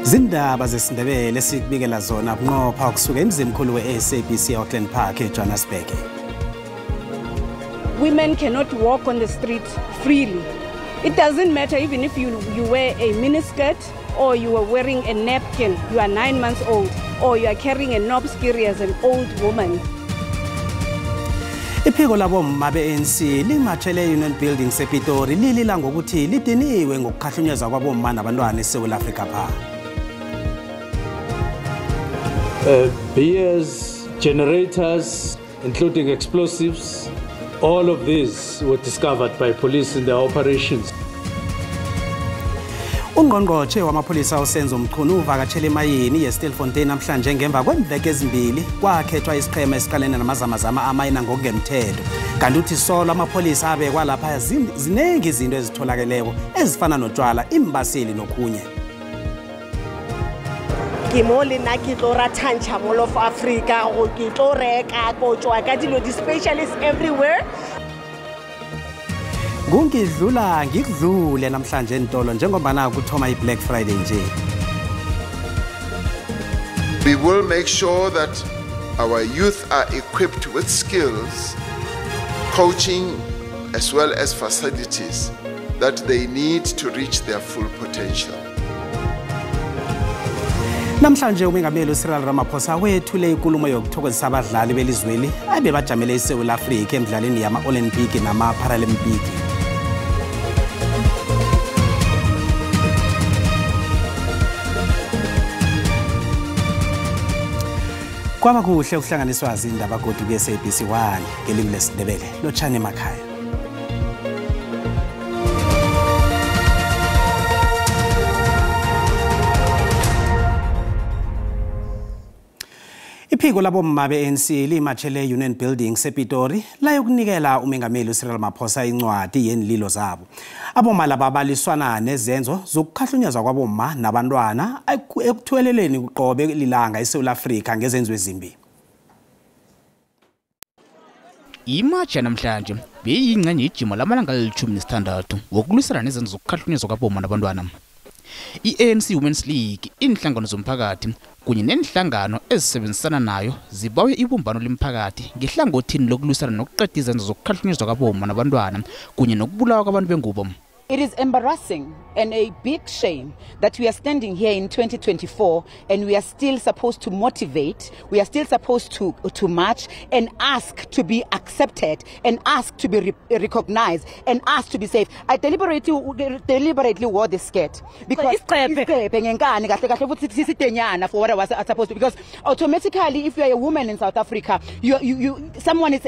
Zindaba zesindebele sikubikela zona bunqopha ukusuka emzimkhulu we-SABC Auckland Park eJohannesburg. Women cannot walk on the street freely. It doesn't matter even if you wear a miniskirt or you are wearing a napkin, you are 9 months old, or you are carrying a knobskiri as an old woman. Iphiko labomma be-ANC limachele Union Building sePitori lilila ngokuthi lidiniwe ngokukhahlunyezwa kwabomma nabantwana eSouth Africa pha. Beers, generators, including explosives, all of these were discovered by police in their operations. Ungqongqothe wamapolisa uSenzo Mchunu uvakatshele emayini yeStilfontein namhlanje ngemva kwemveke ezimbili kwakhethwa isiqhema esiqalene namazamazama amayina ngokungemthetho. Kanti uthi solo amapolisa abekwa lapha zinengi izinto ezitholakeleyo ezifana notshwala, imbaseli nokunye. Ke mo le nna ke tlo rathantsha Mall of Africa go ke tlo reka go tswa ka dilo di specialists everywhere. Ngungidlula ngikudlule namhlanje entolo njengobana kuthoma iBlack Friday nje. We will make sure that our youth are equipped with skills, coaching, as well as facilities that they need to reach their full potential. Namhlanje umengameli uCyril Ramaphosa wethule inkulumo yokuthokozisa abadlali belizweli abe bajamele eSouth Africa emidlalweni yama-Olympic nama-Paralympic. Kwaba kuhle ukuhlanganiswa izindaba kodwa ku-SABC 1 ngelimi lesindebele Lotshani emakhaya. Iphiko labomma be-ANC limachele Union Building sePitori layokunikela umengameli uCyril Ramaphosa incwadi yenililo zabo. Abomma laba baliswana nezenzo zokukhahlunyezwa kwabomma nabantwana ekuthweleleni uqobe lilanga eSouth Africa ngezenzo ezimbi. Imatsha namhlanje beyingcenye ijima lamalanga ali-16 wokulwisana nezenzo zokukhahlunyezwa kwabomma nabantwana. I-ANC Women's League, inhlangano zomphakathi kunye nenhlangano ezisebenzisana nayo zibawe ibumbano lemphakathi ngehlangothini lokulwisana nokuqeda izenzo zokukhahlunyezwa kwabomma nabantwana kunye nokubulawa kwabantu bengubo. It is embarrassing and a big shame that we are standing here in 2024 and we are still supposed to motivate, we are still supposed to march and ask to be accepted and ask to be recognized and ask to be safe. I deliberately wore this skirt because for what I was supposed to, because automatically if you are a woman in South Africa, someone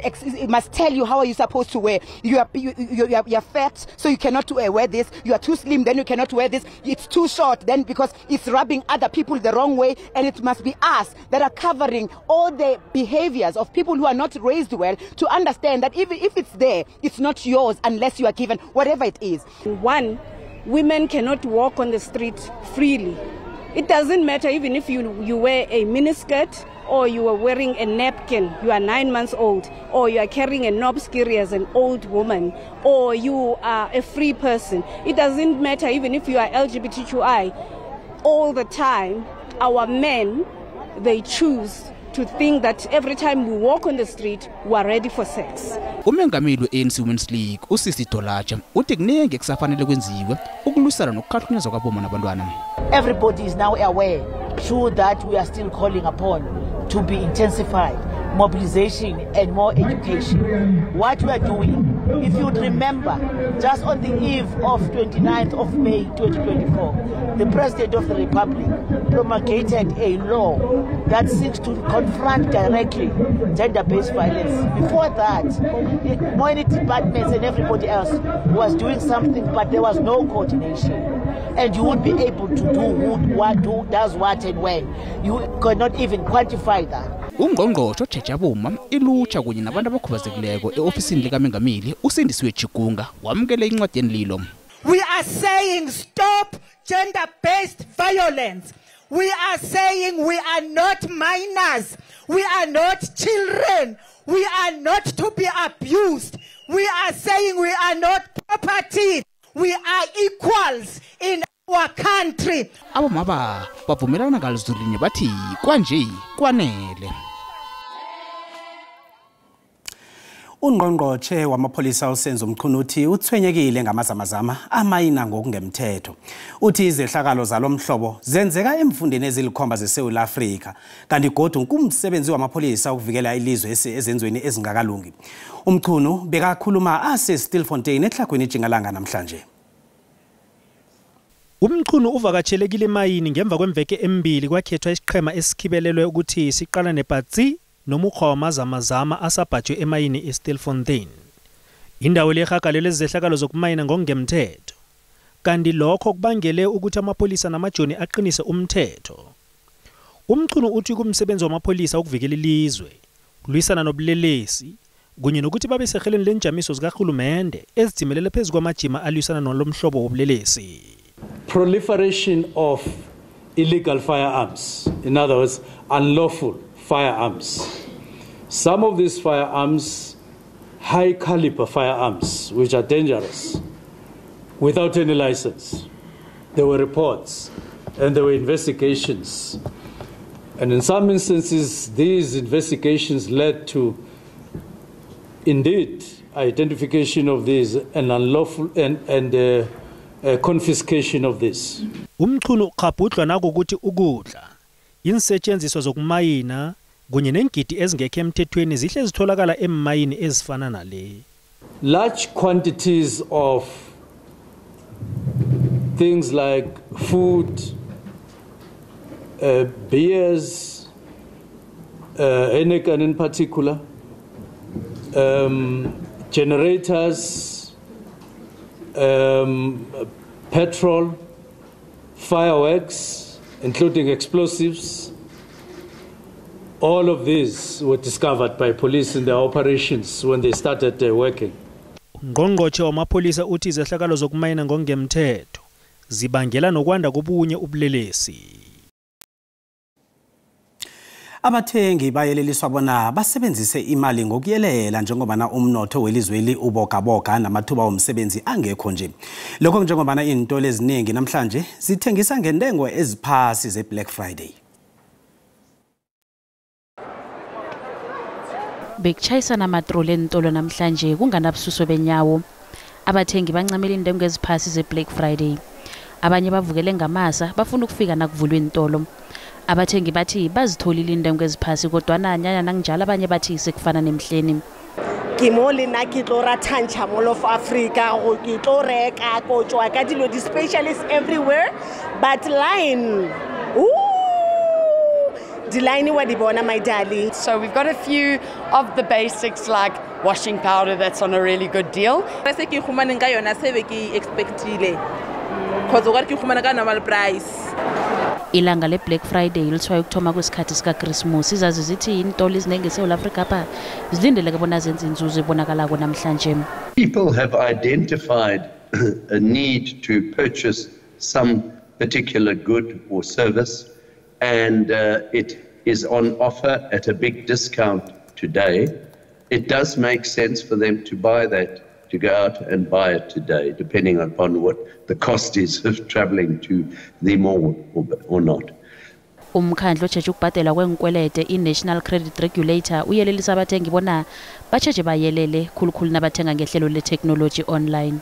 must tell you how are you supposed to wear. You are fat, so you cannot wear this. You are too slim, then you cannot wear this. It's too short, then because it's rubbing other people the wrong way, and it must be us that are covering all the behaviors of people who are not raised well to understand that even if it's there, it's not yours unless you are given whatever it is. One, women cannot walk on the street freely. It doesn't matter even if you wear a miniskirt or you are wearing a napkin, you are 9 months old, or you are carrying a knobskiri as an old woman, or you are a free person. It doesn't matter even if you are LGBTQI. All the time, our men, they choose to think that every time we walk on the street, we are ready for sex. Umengameli we-ANC Women's League, uSisi Dolatsha, uthi kunenge kusafanele kwenziwe ukulwisana nokukhahlunyezwa kwabomma nabantwana. Everybody is now aware, true that we are still calling upon to be intensified, mobilization and more education. What we are doing, if you'd remember, just on the eve of 29th of May 2024, the President of the Republic promulgated a law that seeks to confront directly gender-based violence. Before that, many departments and everybody else was doing something, but there was no coordination. And you would be able to do who does what and when. You cannot even quantify that. Ungqongqothe ojeje abomma ilutsha kunye nabantu abakhubazekileko eofisini likaMengameli uSindisiwe Chiguga wamukele incwadi yenililo. We are saying stop gender-based violence. We are saying we are not minors. We are not children. We are not to be abused. We are saying we are not property. We are equals in our country. Abomama bavumelana ngalizulwini bathi kwanje kwanele. Ungqongqothe wamapholisa uSenzo Mchunu uthwenyekile ngamazamazama amayina ngokungemthetho. Uthi izehlakalo zalomhlobo zenzeka emfundeni ezilikhomba zeSouth Africa kanti kodwa kumsebenzi wamapholisa ukuvikela ilizwe ezenzweni ezingakalungi. Umchunu bekakhuluma Stilfontein ehlakweni eJingalanga namhlanje. Umchunu uvakathelekile emayini ngemva kwemveke embili kwakhethwa isiqhema esikhibelelwe ukuthi siqala nePatsi nomukhwa wamazamazama asabhajwe emayini eStilfontein. Indawo lehagalelo ezehlakalo zokumayina ngokungemthetho. Kanti lokho kubangele ukuthi amapholisa namajoni aqinise umthetho. Umchunu uthi kumsebenzi wamapholisa ukuvikela ilizwe, kulwisana nobulelesi, kunye nokuthi babe seheleni lenjamiso zikahulumende ezidzimelele phezu kwamajima alwisana nolomhlobo wobulelesi. Proliferation of illegal firearms, in other words, unlawful firearms. Some of these firearms, high caliber firearms, which are dangerous, without any license. There were reports and there were investigations. And in some instances, these investigations led to, indeed, identification of these and unlawful and confiscation of this. Umchunu qabhudlwa nakukuthi ukudla insetshenziswa zokumayina kunye nengidi ezingekho emthethweni zihle zitholakala emayini ezifana nale. Large quantities of things like food, beers, Heineken in particular, generators, petrol, fireworks, including explosives. All of these were discovered by police in their operations when they started working. Ungqongqothe wamapholisa uthi izehlakalo zokumayina ngokungemthetho zibangela nokwanda kobunye ubulelesi. Abathengi bayeleliswa bona basebenzise imali ngokuyelela njengoba umnotho welizweli ubogaboga namathuba omsebenzi angekho nje. Lokho njengoba into eziningi namhlanje zithengisa ngentengo eziphasi zeBlack Friday. Bekchayisa namatrole entolo namhlanje kunganabususo benyawo. Abathengi bancamela intengo eziphasi zeBlack Friday. Abanye bavukele ngamasa bafuna ukufika nakuvulwe intolo. Abathengi bathi bazitholile intengo eziphasi kodwa nanyana nanginjalo abanye bathi sekufana nemhleni. Ke mo le na ke tlo rathantsha Mall of Africa go ke tlo reka go tswa ka dilo di specialists everywhere but line the line wa di bona my darling. So we've got a few of the basics like washing powder that's on a really good deal. Se ke khumana ka yona se be ke expectile. Khozo ga ke khumana ka normal price. Ilanga le Black Friday ilithwa ukuthoma kwesikhathi sika Christmas izazi zithi intolo ezinenge eSouth Africa apha zilindeleke bona zenze inzuzo ebonakalako namhlanje. People have identified a need to purchase some particular good or service and it is on offer at a big discount today. It does make sense for them to buy that, to go out and buy it today, depending upon what the cost is of traveling to the mall or not. Umkhandlo ojeje ukubhadela kwenkwelede iNational Credit Regulator uyelelisa abathengi bona bajeje bayelele khulukhulu nabathenga ngehlelo le-technology online.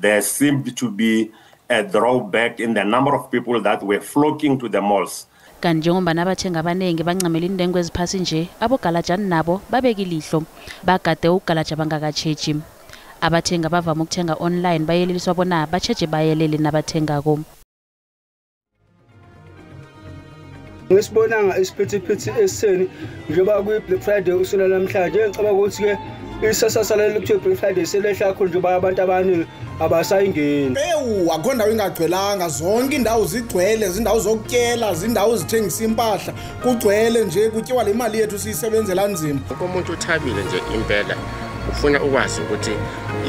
There seemed to be a drawback in the number of people that were flocking to the malls. Kanti njengoba nabathenga abaningi bancamela intengo eziphasi nje abogalajani nabo babeka ilihlo bagade ukugalaja bangakatsheji. Abathenga bavama ukuthenga online bayeleliswa bona batsheje bayelele nabathengako. Ngisibonanga isiphithiphithi eseni njengoba kuyi-Black Friday usula namhlanje ngicabanga ukuthi ke isasasala lokuthiwa Black Friday selehla kakhulu njengoba abantu abaningi abasayingeni. Akho ndawo ingagcwelanga, zonke indawo zigcwele, izindawo zokutyela, izindawo zithengisa impahla, kugcwele nje kutyiwa le mali yethu siyisebenzela nzima. Umuntu uthabile nje impela ufuna ukwazi ukuthi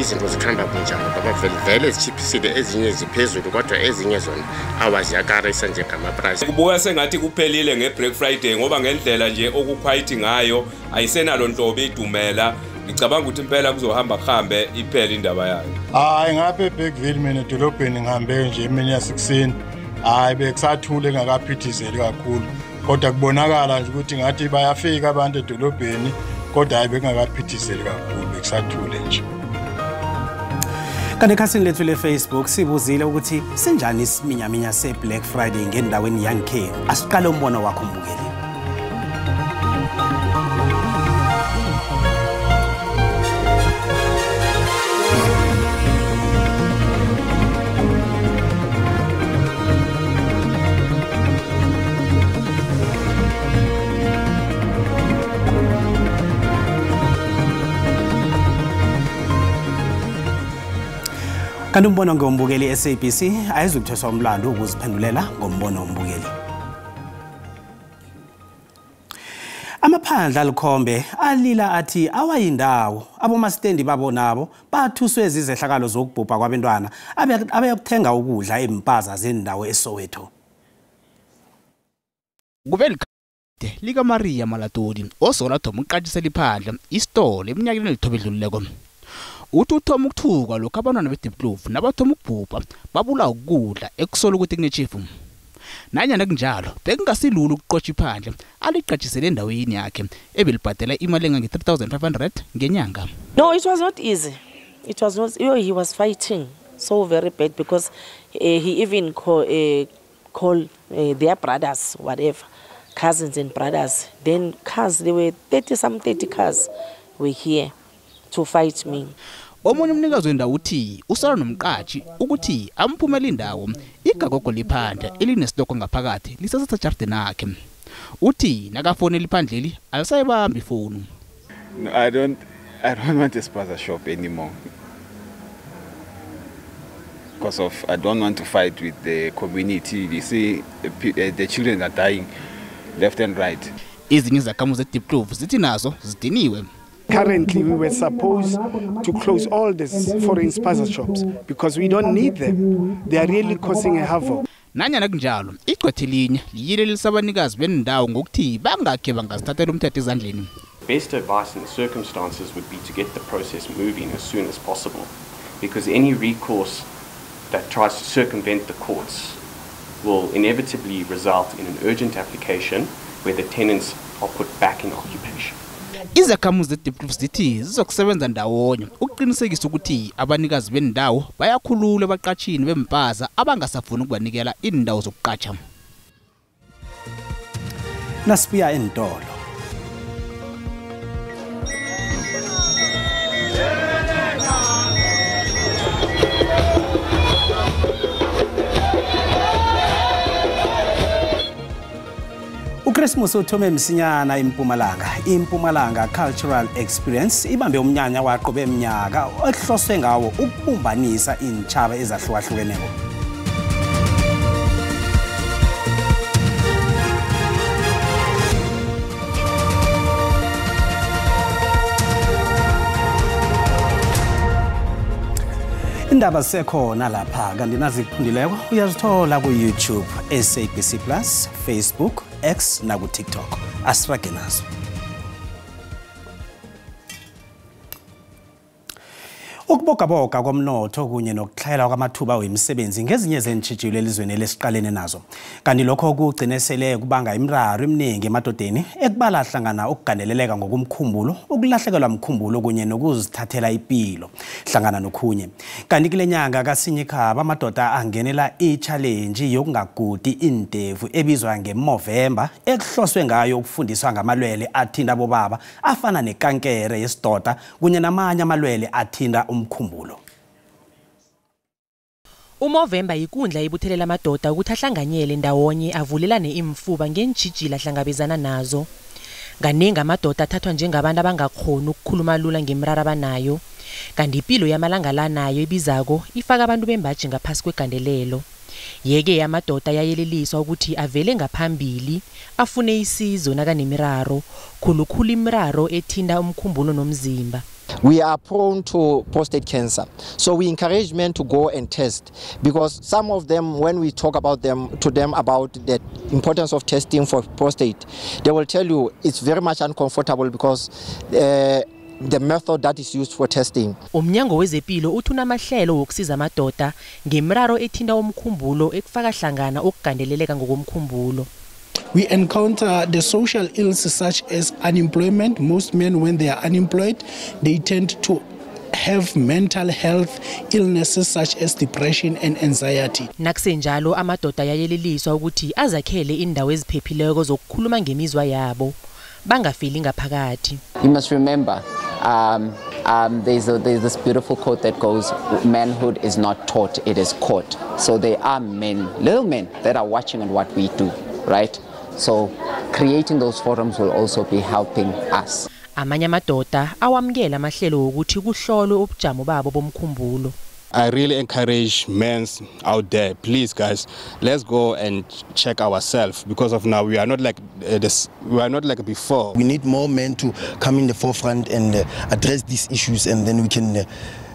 izinto zikhamba kanjani ngoba vele zichiphisile ezinye ziphezulu kodwa ezinye zona awaziyakarisa nje ngamaprice. Kubuka sengathi kuphelile ngeBlack Friday ngoba ngendlela nje okukhwayithi ngayo ayisenalo ntobe idumela ngicabanga ukuthi impela kuzohamba kuhambe iphele indaba yayo. Hayi ngapha eBergville mina edolobheni ngihambe nje emini yasekuseni. Hayi bekusathule ngakaphithizeli kakhulu. Kodwa kubonakala nje ukuthi ngathi bayafika abantu edolobheni kodwa hayi bekungakaphithizeli kakhulu bekusathule nje. Kanti ekhasini lethu le-Facebook sibuzile ukuthi sinjani isiminyaminya se-Black Friday ngendaweni yangekhenu. Asiqale umbono wakho mbukeli. Kanti umbono ngombukeli SABC ayizukutheswa umlando ukuziphendulela ngombono wombukeli. Amaphandla alikhombe alila athi awayindawo abomastendi babo nabo bathuswe izehlakalo zokubhubha kwabantwana abeyokuthenga ukudla empaza zendawo eSoweto. Kubelika lika Maria Malatodi osola Thoma uqathisela iphandla isitolo eminyakeni elithobedluleko. Uthi uthoma ukuthuka lokho abantwana beDiplovu nabathoma ukubhubha babula ukudla ekusola ukuthi kunechifu. Nanyana kunjalo bekungasilula ukuqotsha iphandla aliqatshisele endaweni yakhe ebelibhadela imali engange 3500 ngenyanga. No, it was not easy. It was not. He was fighting so very bad because he even called their brothers, whatever, cousins and brothers. Then cars, there were 30 cars were here to fight me. Omunye umnikazi wendawo uthi usala nomqatshi ukuthi amphumela indawo igagogo liphandla elinesitoko ngaphakathi lisasatha jardin yakhe. Uthi nakafonela iphandleli alisayibamba ifoni. I don't want a spaza shop anymore. Because of I don't want to fight with the community. You see the children are dying left and right. Izinye izakhamuzi zeDiplovu zithi nazo zidiniwe. Currently, we were supposed to close all these foreign spaza shops because we don't need them. They are really causing a havoc. Nanyana kunjalo, igcwethe linye liyile lisabanikazi bendawo ngokuthi bangakhe bangazithathela umthetho ezandleni. Best advice in the circumstances would be to get the process moving as soon as possible, because any recourse that tries to circumvent the courts will inevitably result in an urgent application where the tenants are put back in occupation. Izakhamuzi zeDiplovu zithi zizokusebenza ndawonye ukuqinisekisa ukuthi abanikazi bendawo bayakhulula abaqatshini bempaza abangasafuni ukubanikela indawo zokuqatsha. Nasibuya entolo. Christmas uthome msinyana impumalanga cultural experience ibambe umnyanya waqobe eminyaka ohloswe ngawo ukubumbanisa intshaba ezahlukahlukeneko. Indaba sekhona lapha kanti nazikuphundileko uyazithola ku YouTube, SABC Plus, Facebook, X na ku TikTok. Asirage nazo. Ukubogaboga komnotho kunye nokuhlayela kwamathuba wemisebenzi ngezinye zentshijilo elizweni lesiqalene nazo. Kanti lokho kugcinesele kubanga imiraro eminingi emadodeni ekubala hlangana ukugandeleleka ngokumkhumbulo, ukulahlekelwa umkhumbulo kunye nokuzithathela impilo hlangana nokhunye. Kanti kule nyanga kaSinyikhaba amadoda angenela i-challenge yokungagudi indevu ebizwa ngeMovember ekuhloswe ngayo ukufundiswa ngamalwele athinta abobaba afana nekankere yesidoda kunye namanye amalwele athinta umkhumbulo. uMovember ikundla ibuthelela amadoda ukuthi ahlanganyele ndawonye avulelane imfuba ngentshijila ahlangabezana nazo. Nganingi amadoda athathwa njengabantu abangakhona ukukhuluma lula ngemrara abanayo. Kanti impilo yamalanga la nayo ibizako ifaka abantu bembaji ngaphasi kwegandelelo. Yeke amadoda yayeleliswa ukuthi avele ngaphambili afune isizo nakanemiraro khulukhulu imiraro ethinta umkhumbulo nomzimba. We are prone to prostate cancer, so we encourage men to go and test, because some of them, when we talk about them about the importance of testing for prostate, they will tell you it's very much uncomfortable because the method that is used for testing. Umnyango wezempilo uthi unamahlelo wokusiza amadoda ngemraro ethinta umkhumbulo ekufaka hlangana okugandeleleka ngokomkhumbulo. We encounter the social ills such as unemployment. Most men, when they are unemployed, they tend to have mental health illnesses such as depression and anxiety. Nakusenjalo amadoda yayeleliswa ukuthi azakhele indawo eziphephileko zokukhuluma ngemizwa yabo bangafeli ngaphakathi. You must remember there's this beautiful quote that goes, manhood is not taught, it is caught. So there are men, little men, that are watching on what we do, right? So creating those forums will also be helping us. Amanye amadoda awamkela amahlelo ukuthi kuhlolwe ubujamo babo bomkhumbulo. I really encourage men out there, please guys, let's go and check ourselves, because of now we are not like before. We need more men to come in the forefront and address these issues, and then we can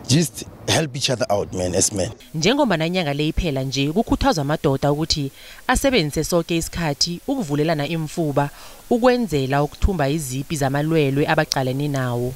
just help each other out, man, as men. Njengoba nanyanga le iphela nje kukhuthazwa amadoda ukuthi asebenzise sonke isikhathi ukuvulelana imfuba ukwenzela ukuthumba izipi zamalwelwe abaqalene nawo.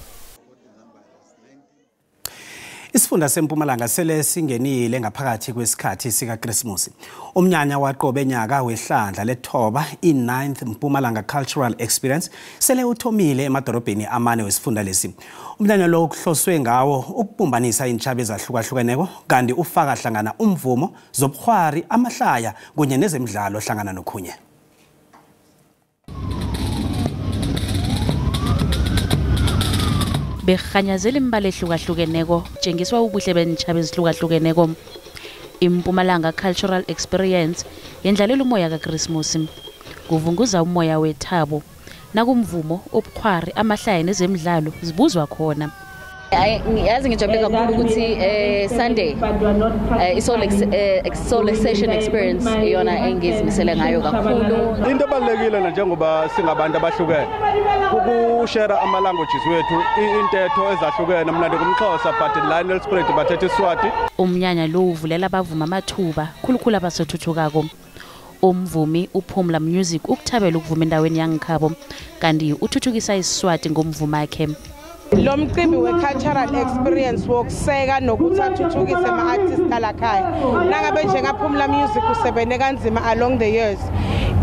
Isifunda seMpumalanga sele singenile ngaphakathi kwesikhathi sika Christmas. Umnyanya waqobe nyaka wehlandla lethoba i9th Mpumalanga Cultural Experience sele uthomile emadorobheni amane wesifunda lesi. Umnyanya lo kuhloswe ngawo ukubumbanisa intshabe ezahlukahlukene kanti ufaka hlangana umvumo, zobukhwari, amahlaya kunye nezemidlalo hlangana nokhunye. Bekhanyazela imbali ehlukahlukeneko njengiswa ubuhle bentshabe ezihlukahlukeneko. Impumalanga Cultural Experience yendlalela umoya kaChristmas, kuvunguza umoya wethabo nakumvumo, obukhwari, amahlaya nezemidlalo zibuzwa khona. Yazi ngijabule kakhulu ukuthi Sunday isoul session experience iyona engizimisele ngayo kakhulu. Into ebalekile njengoba singabantu abahlukene ukushare ama languages wethu, intetho ezahlukene, mnandi kumXhosa but Lionel Spirit bathethe iSwati. Umnyanya lo uvulela abavuma amathuba khulukhulu abasethuthukako. Umvumi uPhumla Music ukuthabela ukuvuma endaweni yangikhabo kanti uthuthukisa iSwati ngomvumo wakhe. Lo mcimbi we-cultural experience wokuseka nokuthi athuthukise ama-artists alakhaya. Nangabe njengaPhumla Music usebene kanzima along the years.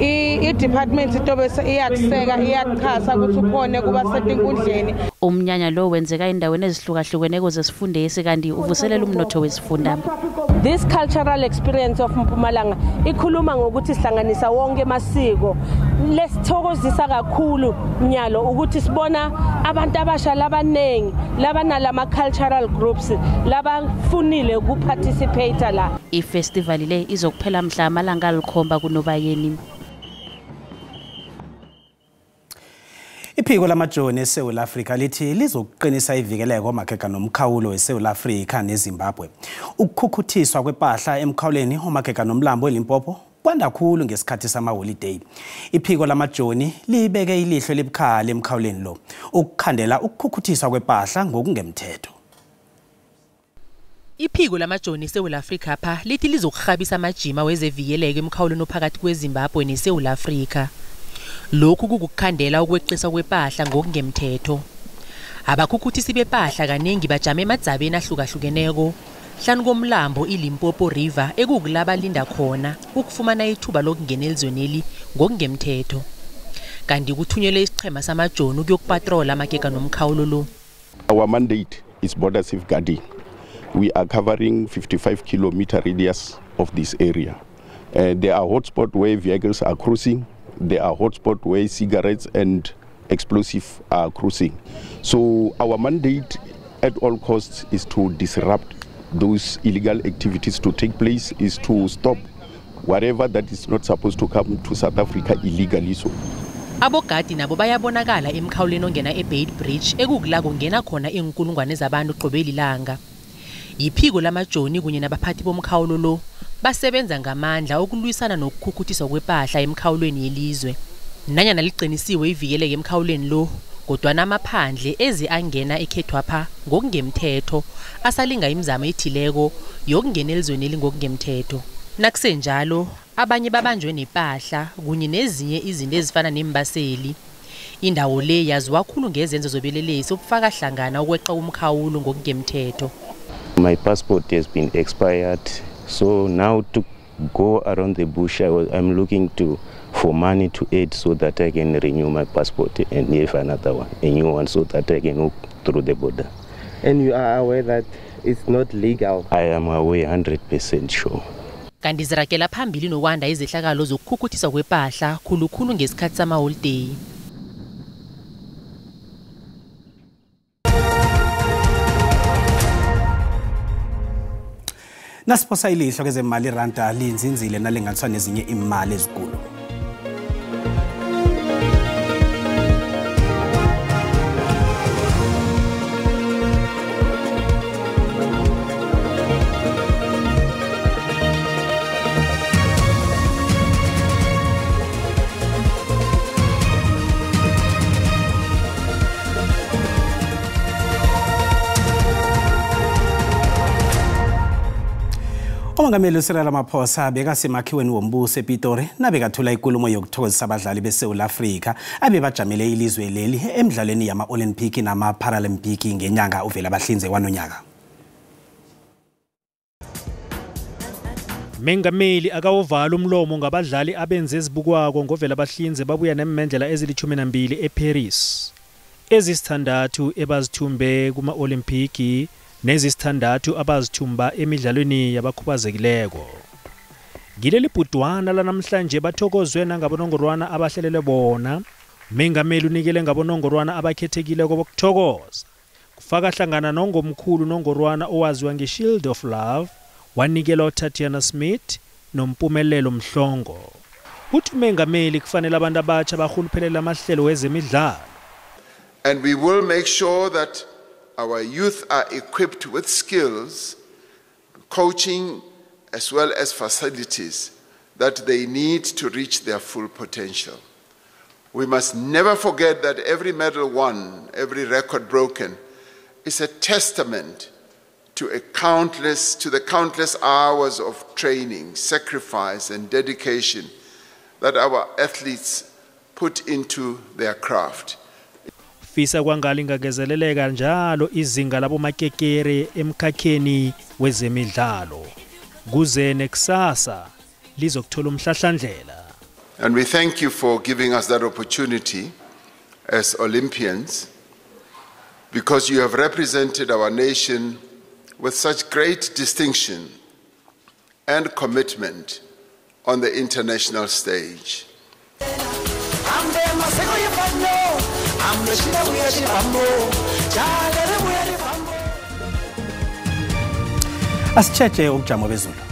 I-department itobe iyakuseka, iyakuchasa ukuthi ukhone kuba setinkundleni. Umnyanya lo wenzeka endaweni ezihlukahlukeneko zesifundesi kanti uvuselela umnotho wesifunda. This cultural experience of Mpumalanga ikhuluma ngokuthi sihlanganisa wonke amasiko. Lesithokozisa kakhulu nyalo ukuthi sibona abantu abasha labanengi labanalama cultural groups labafunile ukuparticipate la. I-festival le izokuphela mhla amalanga alikhomba kuNobayeni. Iphiko lamajoni eSouth Africa lithi lizokuqinisa ivikeleko makheka nomkhawulo weSouth Africa neZimbabwe. Ukukhukuthiswa kwepahla emkhawuleni omakheka nomlambo eLimpopo kwanda kakhulu ngesikhathi sama-holiday. Iphiko lamajoni libeke ilihlo elibukhali emkhawuleni lo ukukhandela ukukhukuthiswa kwepahla ngokungemthetho. Iphiko lamajoni eSouth Africa pha lithi lizokuhabisa amajima wezevikeleko emkhawuleni ophakathi kweZimbabwe neSouth Africa. Lokhu kukukhandela ukweqisa kwepahla ngokungemthetho. Abakhukuthisi bepahla kanengi bajame emadzabeni ahlukahlukeneko hlanu komlambo iLimpopo River ekukulaba linda khona ukufumana ithuba lokungena elizweneli ngokungemthetho. Kanti kuthunyelwe isichema samajoni ukuyokupatrola amakeka nomkhawulo lo. Our mandate is border safeguarding. We are covering 55-kilometer radius of this area. There are hotspots where vehicles are cruising. There are hotspots where cigarettes and explosives are cruising. So our mandate at all costs is to disrupt those illegal activities to take place, is to stop whatever that is not supposed to come to South Africa illegally. So abogadi nabo bayabonakala emkhawuleni ongena eBait Bridge ekukula kungena khona inkulungwane zabantu qobe lilanga. Iphiko lamajoni kunye nabaphathi bomkhawulo lo basebenza ngamandla ukulwisana nokukhukuthiswa kwepahla emkhawulweni yelizwe. Nanyana liqinisiwe ivikeleke emkhawulweni lo kodwa namaphandle ezi angena ekhethwapha ngokungemthetho asalinga imizamo ethileko yokungena elizweni ngokungemthetho. Nakusenjalo abanye babanjwe nepahla kunye nezinye izinto ezifana nembaseli. Indawo le yaziwa kakhulu ngezenzo zobelelesi obufaka hlangana ukweqa umkhawulo ngokungemthetho. My passport has been expired, so now to go around the bush, I'm looking for money to aid so that I can renew my passport and have another one, a new one, so that I can walk through the border. And you are aware that it's not legal? I am aware 100% sure. Kanti zirakela phambili nokwanda izehlakalo zokukhukhuthisa kwepahla khulukhulu ngesikhathi sama-holiday. Nasiphosa ilihlo kezemali iranda linzinzile nalinganiswa nezinye imali ezikulu. Umongameli uSirala Maphosa bekasemakhiweni wombuso ePitori nabekathula inkulumo yokuthokozisa abadlali beSouth Africa abebajamele ilizwe leli emidlalweni yama-Olympic nama-Paralympic ngenyanga uvela abahlinze kwanonyaka. Mengameli akawuvala umlomo ngabadlali abenze ezibukwako ngovela abahlinze babuya nemendlela ezili-12 eParis. Ezisithandathu ebazithumbe kuma-Olympic nezisithandathu abazithumba emidlalweni yabakhubazekileko. Ngileli bhudwana lanamhlanje bathokozwe nangabonongorwana abahlelele bona. Mengameli unikele ngabonongorwana abakhethekile bokuthokoza. Kufaka hlangana nongomkhulu nongorwana owaziwa ngeShield of Love, wanikela uTatiana Smith nompumelelo Mhlongo. Uthi mengameli kufanele abantu abatsha bahuluphelela amahlelo wezemidlalo. And we will make sure that our youth are equipped with skills, coaching, as well as facilities that they need to reach their full potential. We must never forget that every medal won, every record broken, is a testament to the countless hours of training, sacrifice, and dedication that our athletes put into their craft. Fisa kwangali ngagezeleleka njalo izinga labo makekere emkhakheni wezemidlalo kuze nekusasa lizokuthola umhlahlandlela. And we thank you for giving us that opportunity as Olympians, because you have represented our nation with such great distinction and commitment on the international stage. Asitshetshe ubujamo bezulu.